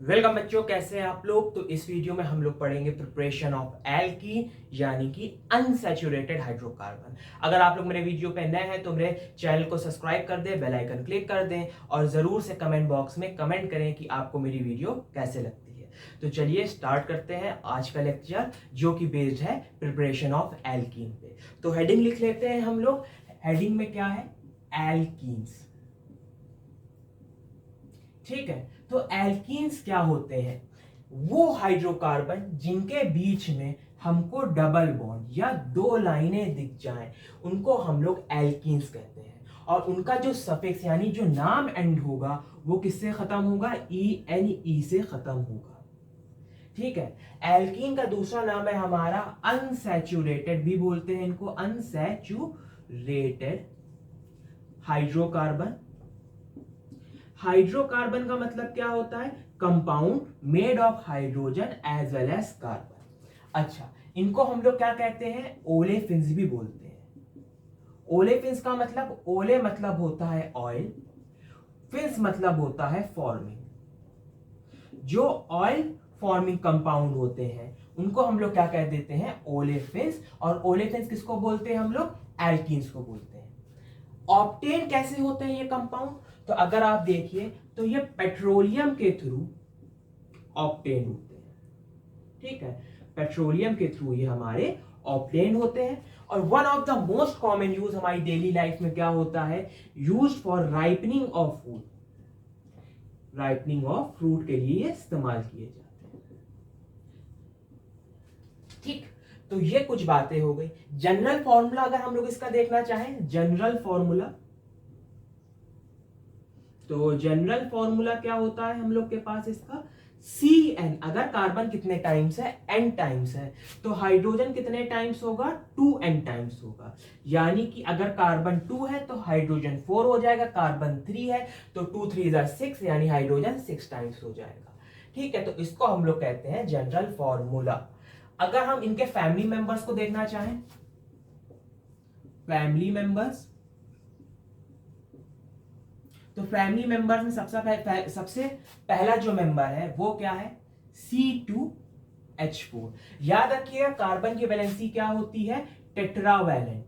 Welcome बच्चों, कैसे हैं आप लोग। तो इस वीडियो में हम लोग पढ़ेंगे प्रिपरेशन ऑफ एल्कीन यानी कि अनसैचुरेटेड हाइड्रोकार्बन। अगर आप लोग मेरे वीडियो पे नए हैं तो मेरे चैनल को सब्सक्राइब कर दें, बेल आइकन क्लिक कर दें और जरूर से कमेंट बॉक्स में कमेंट करें कि आपको मेरी वीडियो कैसे लगती है। तो चलिए स्टार्ट करते हैं आज का लेक्चर, जो कि बेस्ड है प्रिपरेशन ऑफ एल्कीन पे। तो हेडिंग लिख लेते हैं हम लोग। हेडिंग में क्या है? एल्कीन्स। ठीक है, तो एल्कीन्स क्या होते हैं? वो हाइड्रोकार्बन जिनके बीच में हमको डबल बॉन्ड या दो लाइनें दिख जाएं, उनको हम लोग एल्कीन्स कहते हैं। और उनका जो सफिक्स यानी जो नाम एंड होगा वो किससे खत्म होगा? ई से खत्म होगा। ठीक है, एल्कीन का दूसरा नाम है हमारा अनसैचुरेटेड, भी बोलते हैं इनको अनसैचुरेटेड हाइड्रोकार्बन। हाइड्रोकार्बन का मतलब क्या होता है? Compound made of hydrogen as well as carbon. अच्छा, इनको हम लोग क्या कहते हैं? ओलेफिन्स भी बोलते हैं। ओलेफिन्स का मतलब, ओले मतलब होता है ऑयल, फिन्स मतलब होता है फॉर्मिंग। जो ऑयल फॉर्मिंग कंपाउंड होते हैं उनको हम लोग क्या कह देते हैं? ओलेफिन्स। और ओलेफिन्स किसको बोलते हैं हम लोग? एल्कीन्स को बोलते हैं। ऑब्टेन कैसे होते हैं ये कंपाउंड? तो अगर आप देखिए तो ये पेट्रोलियम के थ्रू ऑब्टेन होते हैं। ठीक है, पेट्रोलियम के थ्रू ये हमारे ऑब्टेन होते हैं। और one of the most common use हमारी डेली लाइफ में क्या होता है? Use for ripening of food, ripening of fruit के लिए इस्तेमाल किए जाते हैं। ठीक, तो ये कुछ बातें हो गई। जनरल फॉर्मूला अगर हम लोग इसका देखना चाहें, जनरल फॉर्मूला, तो जनरल फॉर्मूला क्या होता है हम लोग के पास इसका? Cn। अगर कार्बन कितने टाइम्स है? n टाइम्स है, तो हाइड्रोजन कितने टाइम्स होगा? 2n टाइम्स होगा। यानी कि अगर कार्बन 2 है तो हाइड्रोजन 4 हो जाएगा, कार्बन 3 है तो 2 3 6, यानी हाइड्रोजन 6 टाइम्स हो जाएगा। ठीक है, तो इसको हम लोग कहते हैं जनरल फॉर्मूला। अगर हम इनके फैमिली मेंबर्स को देखना चाहें, फैमिली मेंबर्स, तो फैमिली मेंबर्स में सबसे पहला जो मेंबर है वो क्या है? C2H4। याद रखिएगा कार्बन की वैलेंसी क्या होती है? टेट्रावैलेंट।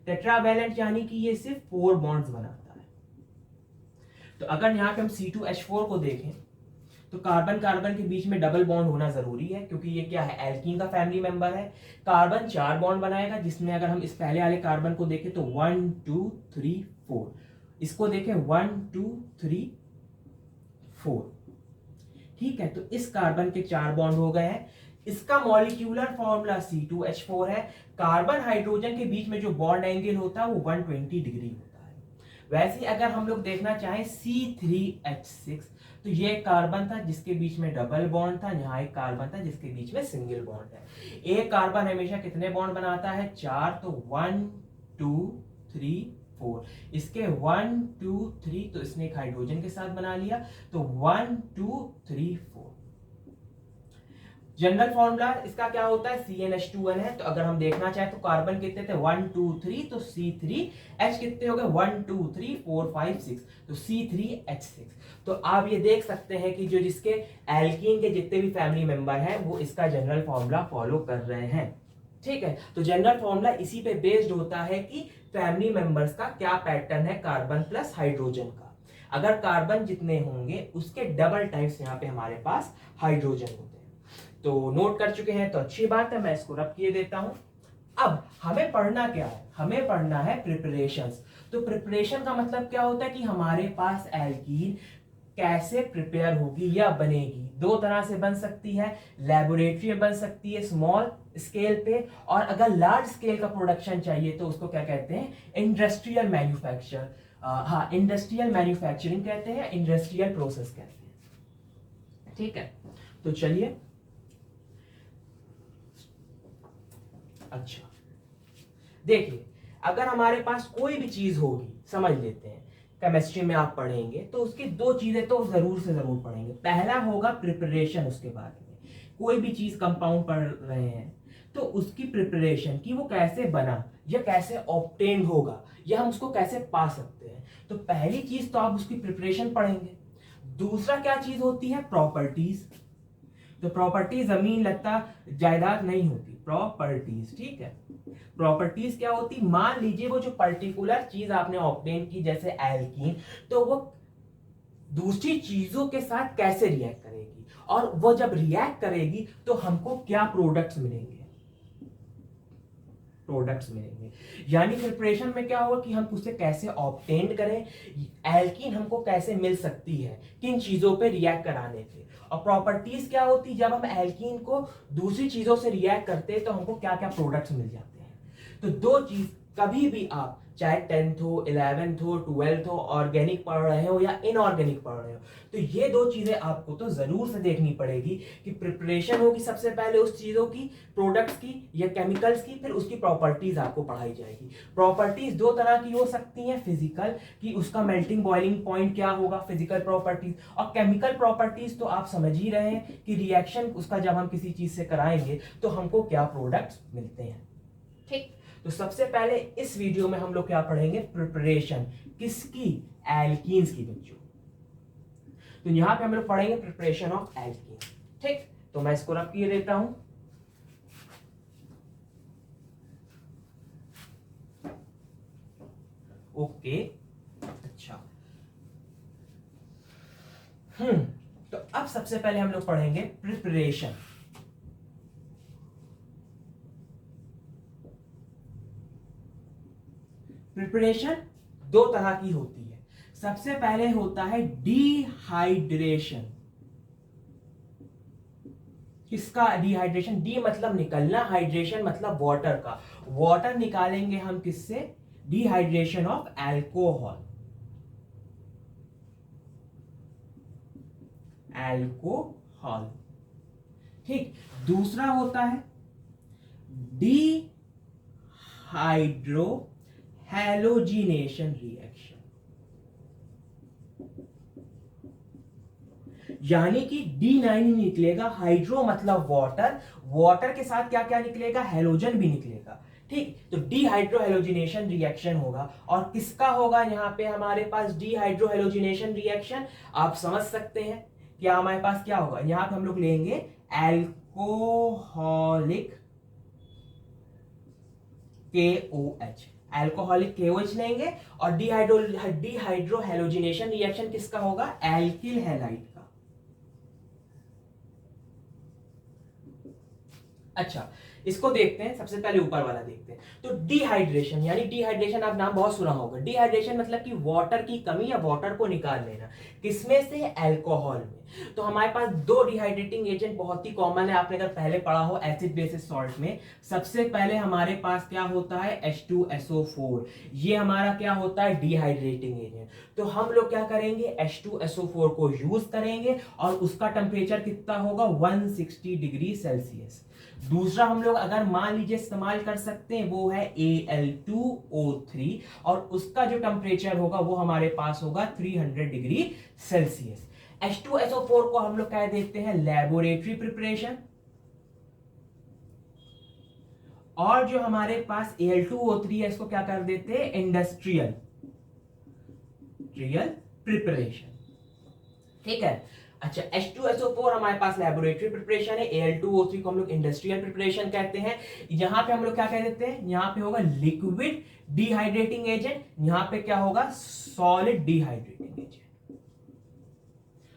टेट्रावैलेंट यानी कि ये सिर्फ 4 बॉन्ड्स बनाता है। तो अगर यहां पे हम C2H4 को देखें तो कार्बन कार्बन के बीच में डबल बॉन्ड होना जरूरी है, क्योंकि ये क्या है? एल्कीन का फैमिली मेंबर है। कार्बन 4 बॉन्ड बनाएगा, जिसमें अगर हम इस पहले वाले कार्बन को देखें तो 1 2 3 4, इसको देखें 1 2 3 4। ठीक है, तो इस कार्बन के 4 बॉन्ड हो गए हैं। इसका मॉलिक्यूलर फॉर्मूला C2H4 है। कार्बन हाइड्रोजन के बीच में जो बॉन्ड एंगल होता है वो 120 डिग्री होता है। वैसे अगर हम लोग देखना चाहें C3H6, तो ये एक कार्बन था जिसके बीच में डबल बॉन्ड था, यहाँ एक कार्बन था जिसके बीच में सिंगल बॉन्ड है। एक कार्बन हमेशा कितने बॉन्ड बनाता है? 4, तो 1 2 3 4। इसके 1 2 3, तो इसने एक हाइड्रोजन के साथ बना लिया, तो 1 2 3 4। जनरल फॉर्मूला इसका क्या होता है? CnH2n है। तो अगर हम देखना चाहें तो कार्बन कितने थे? 1 2 3, तो C3H कितने हो गए? 1 2 3 4 5 6, तो C3H6। तो आप ये देख सकते हैं कि जो जिसके एल्कीन के जितने भी फैमिली मेंबर हैं वो इसका जनरल फॉर्मूला फॉलो कर रहे हैं। ठीक है, तो जनरल फॉर्मूला इसी पे बेस्ड होता है कि फैमिली मेंबर्स का क्या पैटर्न है कार्बन प्लस हाइड्रोजन का। अगर कार्बन जितने होंगे उसके डबल टाइम्स यहाँ पे हमारे पास हाइड्रोजन होते हैं। तो नोट कर चुके हैं तो अच्छी बात है, मैं इसको रब किए देता हूं। अब हमें पढ़ना क्या है? हमें पढ़ना है प्रिपरेशंस। तो प्रिपरेशन का मतलब क्या होता है कि हमारे पास एल्कीन कैसे प्रिपेयर होगी या बनेगी। दो तरह से बन सकती है, लेबोरेटरी में बन सकती है स्मॉल स्केल पे, और अगर लार्ज स्केल का प्रोडक्शन चाहिए तो उसको क्या कहते हैं? इंडस्ट्रियल मैन्युफैक्चर, हाँ इंडस्ट्रियल मैन्युफैक्चरिंग कहते हैं, इंडस्ट्रियल प्रोसेस कहते हैं। ठीक है, तो चलिए। अच्छा, देखिए, अगर हमारे पास कोई भी चीज होगी, समझ लेते हैं केमिस्ट्री में आप पढ़ेंगे तो उसकी दो चीजें तो जरूर से जरूर पढ़ेंगे। पहला होगा प्रिपरेशन, उसके बारे में कोई भी चीज कंपाउंड पढ़ रहे हैं तो उसकी प्रिपरेशन की वो कैसे बना या कैसे ऑब्टेन होगा या हम उसको कैसे पा सकते हैं। तो पहली चीज तो आप उसकी प्रिपरेशन पढ़ेंगे। दूसरा क्या चीज होती है, प्रॉपर्टीज। तो प्रॉपर्टी जमीन लत्ता जायदाद नहीं होती, प्रॉपर्टीज, ठीक है। प्रॉपर्टीज क्या होती, मान लीजिए वो जो पर्टिकुलर चीज आपने ऑब्टेन की जैसे एल्कीन, तो वो दूसरी चीजों के साथ कैसे रिएक्ट करेगी, और वो जब रिएक्ट करेगी तो हमको क्या प्रोडक्ट्स मिलेंगे, प्रोडक्ट्स मिलेंगे। यानी प्रिपरेशन में क्या होगा कि हम उसे कैसे ऑब्टेन करें, एल्कीन हमको कैसे मिल सकती है, किन चीजों पे रिएक्ट कराने से। और प्रॉपर्टीज क्या होती, जब हम एल्कीन को दूसरी चीजों से रिएक्ट करते हैं तो हमको क्या क्या प्रोडक्ट्स मिल जाते हैं। तो दो चीज, कभी भी आप चाहे 10th हो, 11th हो, 12th हो, ऑर्गेनिक पढ़ रहे हो या इनऑर्गेनिक पढ़ रहे हो, तो ये दो चीजें आपको तो जरूर से देखनी पड़ेगी कि प्रिपरेशन होगी सबसे पहले उस चीजों की, प्रोडक्ट्स की या केमिकल्स की, फिर उसकी प्रॉपर्टीज आपको पढ़ाई जाएगी। प्रॉपर्टीज दो तरह की हो सकती हैं, फिजिकल कि उसका मेल्टिंग बॉइलिंग पॉइंट क्या होगा, फिजिकल प्रॉपर्टीज, और केमिकल प्रॉपर्टीज तो आप समझ ही रहे हैं कि रिएक्शन उसका जब हम किसी चीज से कराएंगे तो हमको क्या प्रोडक्ट्स मिलते हैं, ठीक। तो सबसे पहले इस वीडियो में हम लोग क्या पढ़ेंगे, प्रिपरेशन किसकी, एल्कीन्स की बच्चों। तो यहां पे हम लोग पढ़ेंगे प्रिपरेशन ऑफ एल्कीन, ठीक। तो मैं इसको रब किए देता हूं। ओके, अच्छा। तो अब सबसे पहले हम लोग पढ़ेंगे प्रिपरेशन। प्रिपरेशन दो तरह की होती है। सबसे पहले होता है डिहाइड्रेशन। किसका डिहाइड्रेशन, डी मतलब निकलना, हाइड्रेशन मतलब वाटर का। वाटर निकालेंगे हम किससे, डिहाइड्रेशन ऑफ एल्कोहल, एल्कोहल, ठीक। दूसरा होता है डिहाइड्रो हैलोजिनेशन रिएक्शन, यानी कि D9 निकलेगा, हाइड्रो मतलब वाटर, वाटर के साथ क्या क्या निकलेगा, हेलोजन भी निकलेगा, ठीक। तो डिहाइड्रोहेलोजिनेशन रिएक्शन होगा। और किसका होगा यहां पे हमारे पास डिहाइड्रोहेलोजिनेशन रिएक्शन, आप समझ सकते हैं कि हमारे पास क्या होगा, यहां पे हम लोग लेंगे एल्कोहलिक KOH, एल्कोहलिक KOH लेंगे, और डिहाइड्रोहेलोजिनेशन रिएक्शन किसका होगा, एल्किल हैलाइड का। अच्छा, इसको देखते हैं, सबसे पहले ऊपर वाला देखते हैं। तो डिहाइड्रेशन, यानी डिहाइड्रेशन आप नाम बहुत सुना होगा। डिहाइड्रेशन मतलब कि वाटर की कमी या वाटर को निकाल लेना, किसमें से, अल्कोहल में। तो हमारे पास दो डिहाइड्रेटिंग एजेंट बहुत ही कॉमन है, आपने अगर पहले पढ़ा हो एसिड बेसिस सॉल्ट में। सबसे पहले हमारे पास क्या होता है, H2SO4, ये हमारा क्या होता है, डिहाइड्रेटिंग एजेंट। तो हम लोग क्या करेंगे, H2SO4 को यूज करेंगे, और उसका टेम्परेचर कितना होगा, 160 डिग्री सेल्सियस। दूसरा हम लोग अगर मान लीजिए इस्तेमाल कर सकते हैं, वो है Al2O3, और उसका जो टेम्परेचर होगा वो हमारे पास होगा 300 डिग्री सेल्सियस। H2SO4 को हम लोग कह देते हैं लैबोरेटरी प्रिपरेशन, और जो हमारे पास Al2O3 है इसको क्या कर देते हैं, इंडस्ट्रियल प्रिपरेशन, ठीक है। अच्छा, H2SO4 हमारे पास लैबोरेटरी प्रिपरेशन है, Al2O3 को हम लोग इंडस्ट्रियल प्रिपरेशन कहते हैं। यहां पे हम लोग क्या कह देते हैं, यहां पे होगा लिक्विड डिहाइड्रेटिंग एजेंट, यहां पे क्या होगा, सॉलिड डिहाइड्रेटिंग एजेंट।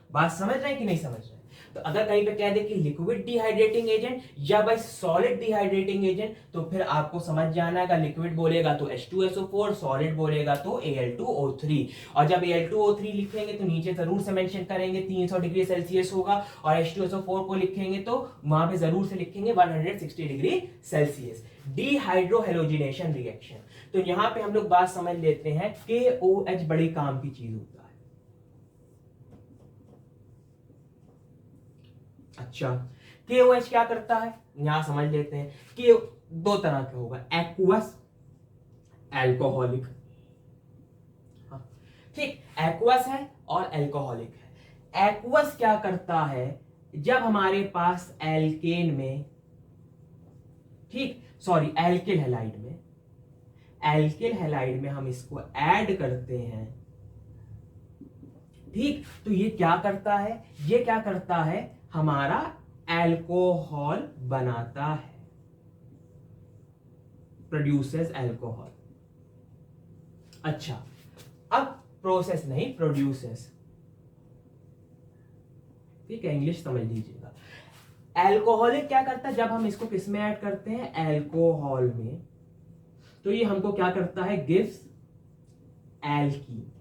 बात समझ रहे हैं कि नहीं समझ रहे हैं। तो अगर कहीं पे कह दे कि लिक्विड डिहाइड्रेटिंग एजेंट या भाई सॉलिड डिहाइड्रेटिंग एजेंट, तो फिर आपको समझ जाना है, लिक्विड बोलेगा तो H2SO4, सॉलिड बोलेगा तो Al2O3। और जब Al2O3 लिखेंगे तो नीचे जरूर से मेंशन करेंगे 300 डिग्री सेल्सियस होगा, और H2SO4 को लिखेंगे तो वहां पे जरूर से लिखेंगे 160 डिग्री सेल्सियस। डिहाइड्रोहेलोजिनेशन रिएक्शन, तो यहां पे हम लोग बात समझ लेते हैं, KOH बड़े काम की चीज होता है। अच्छा, KOH क्या करता है, यहां समझ लेते हैं कि दो तरह के होगा, एक्वस, एल्कोहलिक, ठीक। एक्वस है और एल्कोहलिक है। एक्वस क्या करता है, जब हमारे पास एल्केन में, ठीक, सॉरी एल्किल हैलाइड में, एल्किल हैलाइड में हम इसको ऐड करते हैं, ठीक, तो ये क्या करता है, ये क्या करता है, हमारा एल्कोहल बनाता है, प्रोड्यूसेस एल्कोहल। अच्छा, अब प्रोसेस नहीं, प्रोड्यूसेस, ठीक है, इंग्लिश समझ लीजिएगा। एल्कोहलिक क्या करता है, जब हम इसको किस में ऐड करते हैं, एल्कोहल में, तो ये हमको क्या करता है, गिव्स एल्कीन।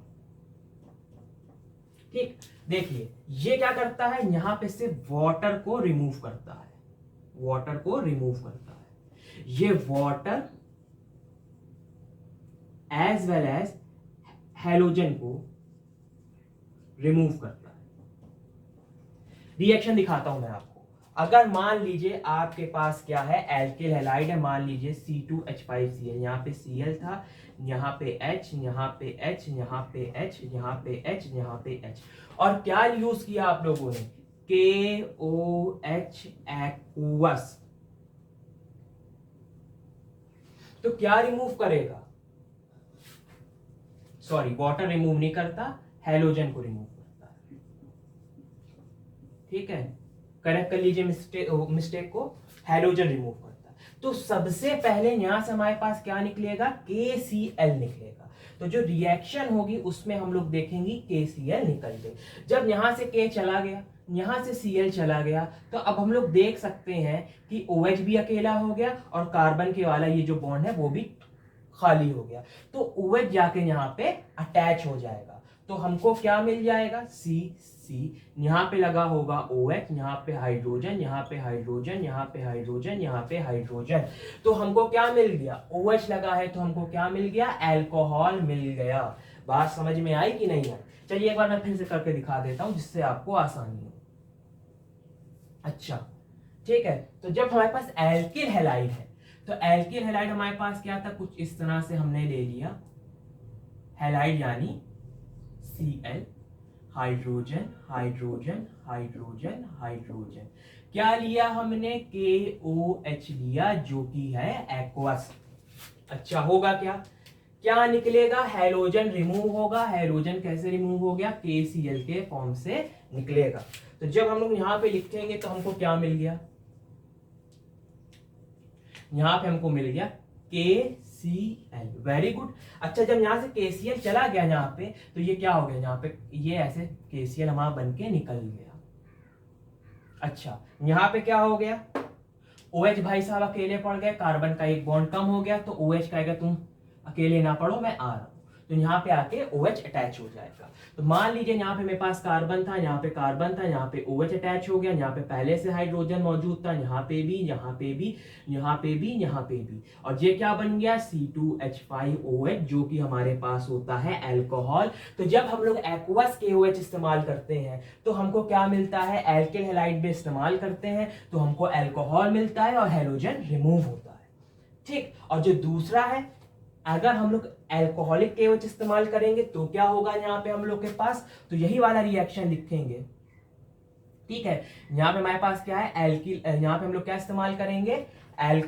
ठीक, देखिए ये क्या करता है, यहां पे से वाटर को रिमूव करता है, वाटर को रिमूव करता है, ये water as well as halogen को रिमूव करता है। रिएक्शन दिखाता हूं मैं आपको। अगर मान लीजिए आपके पास क्या है, एल्किल हैलाइड है, मान लीजिए C2H5Cl, यहाँ पे Cl था, यहाँ पे H, यहाँ पे H, यहाँ पे H, यहाँ पे H, यहाँ पे H, और क्या यूज किया आप लोगों ने, KOH एक्वस। तो क्या रिमूव करेगा, सॉरी वाटर रिमूव नहीं करता, हैलोजन को रिमूव करता है। ठीक है, करेक्ट कर लीजिए मिस्टेक को, हैलोजन रिमूव करता है। तो सबसे पहले यहां से हमारे पास क्या निकलेगा, KCl निकलेगा। तो जो रिएक्शन होगी उसमें हम लोग देखेंगे KCl निकल गए। जब यहां से K चला गया, यहां से Cl चला गया, तो अब हम लोग देख सकते हैं कि OH भी अकेला हो गया और कार्बन के वाला ये जो बॉन्ड है वो भी खाली हो गया। तो OH जाके यहाँ पे अटैच हो जाएगा, तो हमको क्या मिल जाएगा, C, यहाँ पे लगा होगा OH, यहाँ पे हाइड्रोजन, यहाँ पे हाइड्रोजन, यहाँ पे हाइड्रोजन, यहाँ पे हाइड्रोजन। तो हमको क्या मिल गया, OH लगा है तो हमको क्या मिल गया, एल्कोहल मिल गया। बात समझ में आई कि नहीं आई? चलिए एक बार मैं फिर से करके दिखा देता हूं जिससे आपको आसानी हो। अच्छा, ठीक है, तो जब हमारे पास एल्किल हैलाइड है, तो एल्किल हैलाइड हमारे पास क्या था, कुछ इस तरह से हमने ले लिया हैलाइड, यानी Cl, hydrogen hydrogen hydrogen hydrogen, क्या लिया हमने, KOH लिया जो कि है एक्वस। अच्छा, होगा क्या, क्या निकलेगा, हैलोजन रिमूव होगा। हैलोजन कैसे रिमूव हो गया, KCl के फॉर्म से निकलेगा। तो जब हम लोग यहां पे लिखेंगे तो हमको क्या मिल गया, यहां पे हमको मिल गया KCl, वेरी गुड। अच्छा, जब यहां से KCl चला गया यहाँ पे, तो ये क्या हो गया, यहाँ पे ये ऐसे KCl हमारा बन के निकल गया। अच्छा, यहाँ पे क्या हो गया, OH भाई साहब अकेले पड़ गए, कार्बन का एक बॉन्ड कम हो गया, तो OH कहेगा तुम अकेले ना पढ़ो, मैं आ रहा हूं, तो यहाँ पे आके OH अटैच हो जाएगा। तो मान लीजिए यहाँ पे मेरे पास कार्बन था, यहाँ पे कार्बन था, यहाँ पे OH अटैच हो गया, यहाँ पे पहले से हाइड्रोजन मौजूद था, यहाँ पे भी, यहाँ पे भी, यहाँ पे भी, यहाँ पे भी, और ये क्या बन गया, C2H5OH, जो कि हमारे पास होता है एल्कोहल। तो जब हम लोग एक्वस KOH इस्तेमाल करते हैं तो हमको क्या मिलता है, एल्किल हैलाइड में इस्तेमाल करते हैं तो हमको एल्कोहल मिलता है और हैलोजन रिमूव होता है। ठीक, और जो दूसरा है, अगर हम लोग एल्कोहलिक KOH इस्तेमाल करेंगे तो क्या होगा यहाँ पे हम लोग के पास, तो यही वाला रिएक्शन लिखेंगे। ठीक है, यहाँ पे हमारे पास क्या है, एल्किल, यहाँ पे हम लोग क्या इस्तेमाल करेंगे, यहाँ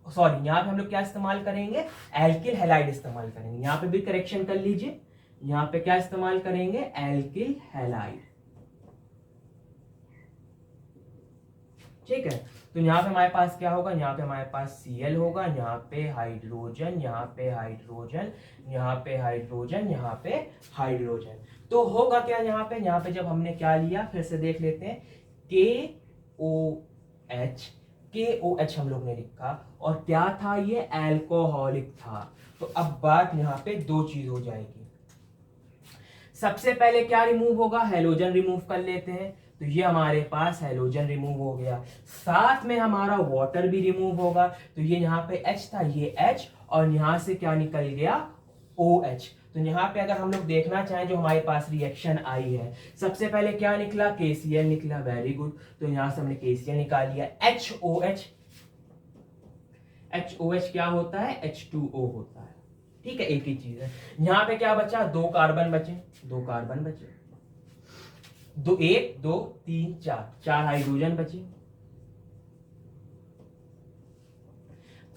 पे हम लोग क्या इस्तेमाल करेंगे, एल्किल हैलाइड इस्तेमाल करेंगे। यहाँ पे भी करेक्शन कर लीजिए, यहाँ पे क्या इस्तेमाल करेंगे, एल्किल हैलाइड। ठीक है, तो यहाँ पे हमारे पास क्या होगा, यहाँ पे हमारे पास Cl होगा, यहाँ पे हाइड्रोजन, यहाँ पे हाइड्रोजन, यहाँ पे हाइड्रोजन, यहाँ पे हाइड्रोजन। तो होगा क्या यहाँ पे जब हमने क्या लिया, फिर से देख लेते हैं, KOH हम लोग ने लिखा, और क्या था, ये एल्कोहलिक था। तो अब बात यहाँ पे दो चीज हो जाएगी, सबसे पहले क्या रिमूव होगा, हैलोजन रिमूव कर लेते हैं, तो ये हमारे पास हैलोजन रिमूव हो गया, साथ में हमारा वाटर भी रिमूव होगा। तो ये यहाँ पे H था, ये H, और यहाँ से क्या निकल गया, OH। तो यहाँ पे अगर हम लोग देखना चाहें जो हमारे पास रिएक्शन आई है, सबसे पहले क्या निकला, KCl निकला, वेरी गुड। तो यहाँ से हमने KCl निकाल लिया, HOH, HOH क्या होता है, H2O होता है। ठीक है, एक ही चीज है। यहाँ पे क्या बचा, दो कार्बन बचे, दो, 1 2 3 4 हाइड्रोजन बचे।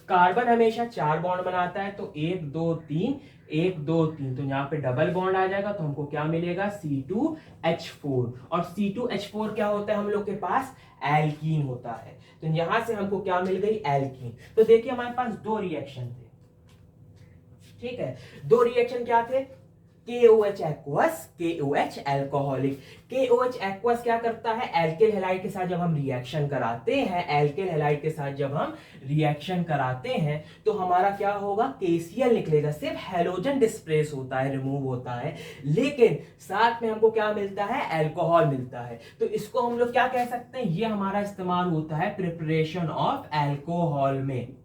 कार्बन हमेशा 4 बॉन्ड बनाता है, तो 1 2 3 1 2 3, तो यहाँ पे डबल बॉन्ड आ जाएगा, तो हमको क्या मिलेगा C2H4। और C2H4 क्या होता है हम लोग के पास, एल्कीन होता है। तो यहां से हमको क्या मिल गई, एल्कीन। तो देखिए हमारे पास दो रिएक्शन थे, ठीक है, दो रिएक्शन क्या थे, KOH aqueous, KOH alcoholic. KOH aqueous क्या करता है, एल्किल हैलाइड के साथ जब हम रिएक्शन कराते हैं, एल्किल हैलाइड के साथ जब हम रिएक्शन कराते हैं तो हमारा क्या होगा, KCl निकलेगा, सिर्फ हैलोजन डिस्प्लेस होता है, रिमूव होता है, लेकिन साथ में हमको क्या मिलता है, एल्कोहल मिलता है। तो इसको हम लोग क्या कह सकते हैं, ये हमारा इस्तेमाल होता है प्रिपरेशन ऑफ एल्कोहल में,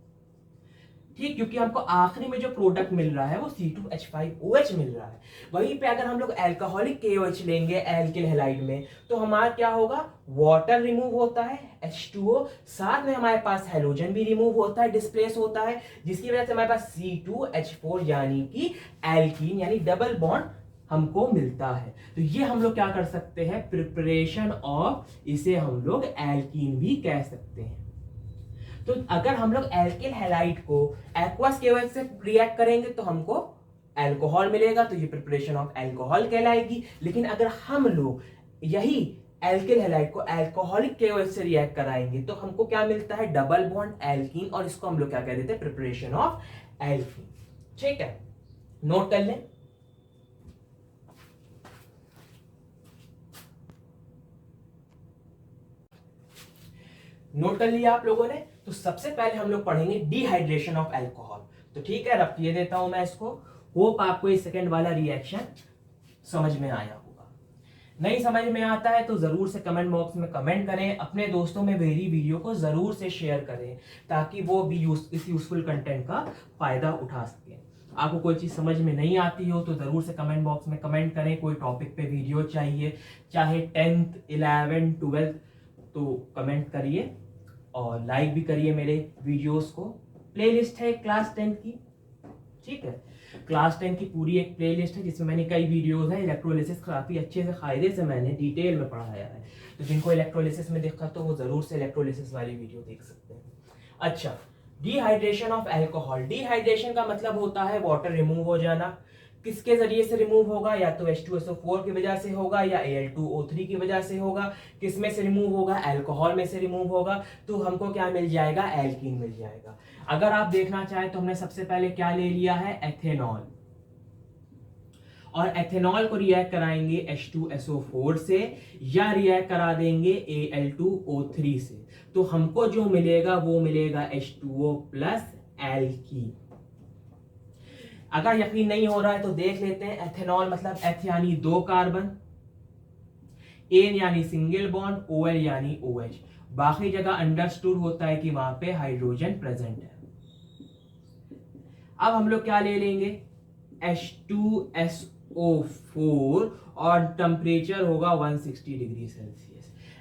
ठीक, क्योंकि हमको आखिरी में जो प्रोडक्ट मिल रहा है वो C2H5OH मिल रहा है। वहीं पे अगर हम लोग एल्कोहलिक KOH लेंगे एल्किल हैलाइड में, तो हमारा क्या होगा, वाटर रिमूव होता है H2O, साथ में हमारे पास हैलोजन भी रिमूव होता है, डिस्प्लेस होता है, जिसकी वजह से हमारे पास C2H4 यानी कि एल्कीन यानी डबल बॉन्ड हमको मिलता है। तो ये हम लोग क्या कर सकते हैं, प्रिपरेशन ऑफ, इसे हम लोग एल्कीन भी कह सकते हैं। तो अगर हम लोग एल्किल हैलाइड को एक्वस KOH से रिएक्ट करेंगे तो हमको अल्कोहल मिलेगा, तो ये प्रिपरेशन ऑफ अल्कोहल कहलाएगी। लेकिन अगर हम लोग यही एल्किल हैलाइड को अल्कोहलिक KOH से रिएक्ट कराएंगे तो हमको क्या मिलता है, डबल बॉन्ड एल्कीन, और इसको हम लोग क्या कह देते हैं, प्रिपरेशन ऑफ एल्कीन। ठीक है, नोट कर लें। नोट कर लिया आप लोगों ने। तो सबसे पहले हम लोग पढ़ेंगे डिहाइड्रेशन ऑफ अल्कोहल। तो ठीक है, रख ये देता हूं मैं इसको। होप आपको ये सेकंड वाला रिएक्शन समझ में आया होगा। नहीं समझ में आता है तो जरूर से कमेंट बॉक्स में कमेंट करें, अपने दोस्तों में मेरी वीडियो को जरूर से शेयर करें ताकि वो भी इस यूजफुल कंटेंट का फायदा उठा सके। आपको कोई चीज समझ में नहीं आती हो तो जरूर से कमेंट बॉक्स में कमेंट करें, कोई टॉपिक पे वीडियो चाहिए, चाहे 10th 11th 12th, तो कमेंट करिए और लाइक भी करिए मेरे वीडियोस को। प्लेलिस्ट है क्लास 10 की, ठीक है, क्लास 10 की पूरी एक प्लेलिस्ट है जिसमें मैंने कई वीडियोस है, इलेक्ट्रोलिसिस काफी अच्छे से कायदे से मैंने डिटेल में पढ़ाया है। तो जिनको इलेक्ट्रोलिसिस में देखा तो वो जरूर से इलेक्ट्रोलिसिस वाली वीडियो देख सकते हैं। अच्छा, डिहाइड्रेशन ऑफ अल्कोहल। डिहाइड्रेशन का मतलब होता है वाटर रिमूव हो जाना। किसके जरिए से रिमूव होगा, या तो H2SO4 की वजह से होगा या Al2O3 की वजह से होगा। किसमें से रिमूव होगा, अल्कोहल में से रिमूव होगा। तो हमको क्या मिल जाएगा, एल्कीन मिल जाएगा। अगर आप देखना चाहें तो हमने सबसे पहले क्या ले लिया है, एथेनॉल, और एथेनॉल को रिएक्ट कराएंगे H2SO4 से या रिएक्ट करा देंगे Al2O3 से, तो हमको जो मिलेगा वो मिलेगा H2O प्लस एल्कीन। अगर यकीन नहीं हो रहा है तो देख लेते हैं। एथेनॉल मतलब एथ यानी 2 कार्बन, एन यानी सिंगल बॉन्ड, OL यानी OH। बाकी जगह अंडरस्टूड होता है कि वहां पे हाइड्रोजन प्रेजेंट है। अब हम लोग क्या ले लेंगे, H2SO4 और टेम्परेचर होगा 160 degree Celsius.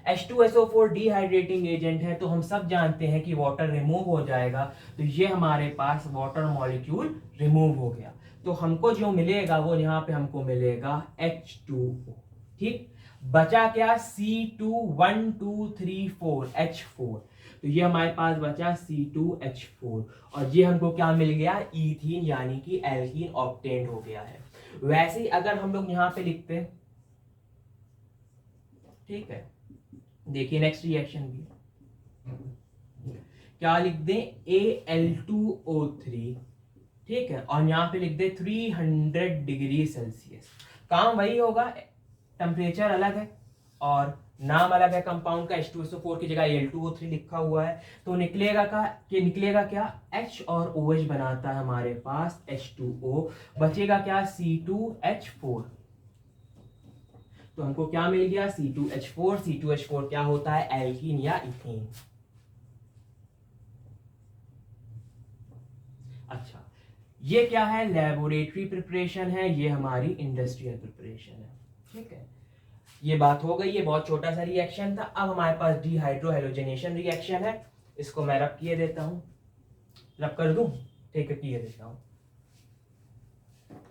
H2SO4 dehydrating agent है, तो हम सब जानते हैं कि वाटर रिमूव हो जाएगा, तो ये हमारे पास वाटर मॉलिक्यूल रिमूव हो गया। तो हमको जो मिलेगा वो यहाँ पे हमको मिलेगा H2O, ठीक। बचा क्या, C21234 H4, तो ये हमारे पास बचा C2H4, और ये हमको क्या मिल गया, ईथीन यानी कि एल्कीन ऑब्टेन्ड हो गया है। वैसे ही अगर हम लोग यहाँ पे लिखते हैं, ठीक है, देखिए नेक्स्ट रिएक्शन भी क्या लिख दें, Al2O3, ठीक है, और यहां पे लिख दे 300 डिग्री सेल्सियस। काम वही होगा, टेम्परेचर अलग है और नाम अलग है कंपाउंड का। H2SO4 की जगह Al2O3 लिखा हुआ है, तो निकलेगा क्या, H और OH बनाता है हमारे पास H2O, बचेगा क्या, C2H4। तो हमको क्या मिल गया, C2H4। C2H4 क्या होता है, एल्कीन या इथेन। अच्छा, ये क्या है, लेबोरेटरी प्रिपरेशन है, ये हमारी इंडस्ट्रियल प्रिपरेशन है, ठीक है। ये बात हो गई, ये बहुत छोटा सा रिएक्शन था। अब हमारे पास डिहाइड्रोहेलोजनेशन रिएक्शन है, इसको मैं रब किए देता हूं, रब कर दूं, ठीक है, किए देता हूं।